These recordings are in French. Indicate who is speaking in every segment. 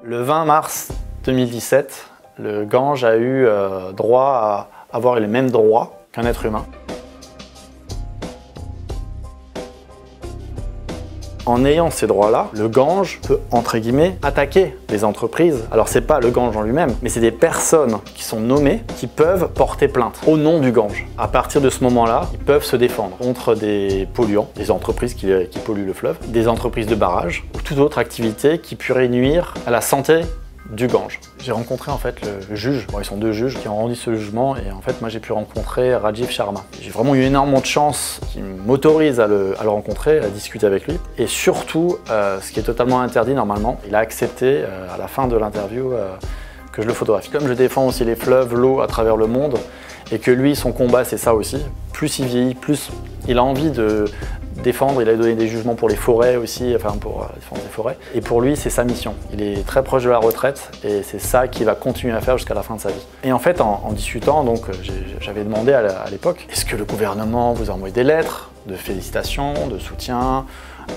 Speaker 1: Le 20 mars 2017, le Gange a eu droit à avoir les mêmes droits qu'un être humain. En ayant ces droits-là, le Gange peut, entre guillemets, attaquer les entreprises. Alors c'est pas le Gange en lui-même, mais c'est des personnes qui sont nommées qui peuvent porter plainte au nom du Gange. À partir de ce moment-là, ils peuvent se défendre contre des polluants, des entreprises qui polluent le fleuve, des entreprises de barrage ou toute autre activité qui pourrait nuire à la santé du Gange. J'ai rencontré en fait le juge, bon, ils sont deux juges qui ont rendu ce jugement et en fait moi j'ai pu rencontrer Rajiv Sharma. J'ai vraiment eu énormément de chance qui m'autorise à le rencontrer, à discuter avec lui et surtout ce qui est totalement interdit normalement, il a accepté à la fin de l'interview que je le photographie. Comme je défends aussi les fleuves, l'eau à travers le monde et que lui son combat c'est ça aussi, plus il vieillit, plus il a envie de défendre, il a donné des jugements pour les forêts aussi, enfin pour défendre les forêts. Et pour lui, c'est sa mission. Il est très proche de la retraite et c'est ça qu'il va continuer à faire jusqu'à la fin de sa vie. Et en fait, en discutant, donc j'avais demandé à l'époque, est-ce que le gouvernement vous a envoyé des lettres de félicitations, de soutien,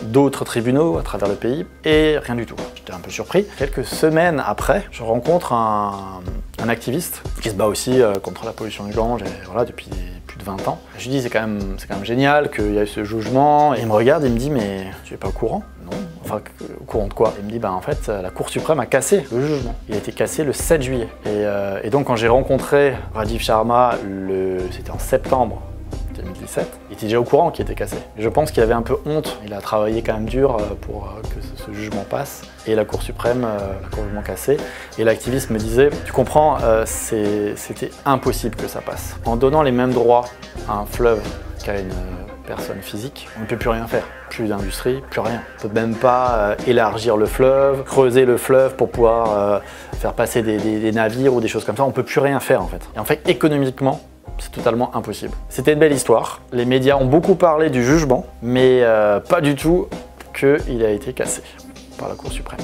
Speaker 1: d'autres tribunaux à travers le pays? Et rien du tout. J'étais un peu surpris. Quelques semaines après, je rencontre un activiste qui se bat aussi contre la pollution du Gange, et voilà, depuis plus de 20 ans. Je lui dis c'est quand même génial qu'il y a eu ce jugement, et il me regarde et il me dit mais tu es pas au courant? Non. Enfin, au courant de quoi? Il me dit en fait la Cour suprême a cassé le jugement. Il a été cassé le 7 juillet. Et donc quand j'ai rencontré Rajiv Sharma, c'était en septembre 2017, il était déjà au courant qu'il était cassé. Je pense qu'il avait un peu honte, il a travaillé quand même dur pour que ce jugement passe. Et la Cour suprême, la Cour jugement cassé. Et l'activiste me disait, tu comprends, c'était impossible que ça passe. En donnant les mêmes droits à un fleuve qu'à une personne physique, on ne peut plus rien faire. Plus d'industrie, plus rien. On ne peut même pas élargir le fleuve, creuser le fleuve pour pouvoir faire passer des navires ou des choses comme ça. On ne peut plus rien faire en fait. Et en fait, économiquement, c'est totalement impossible. C'était une belle histoire. Les médias ont beaucoup parlé du jugement, mais pas du tout qu'il a été cassé par la Cour suprême.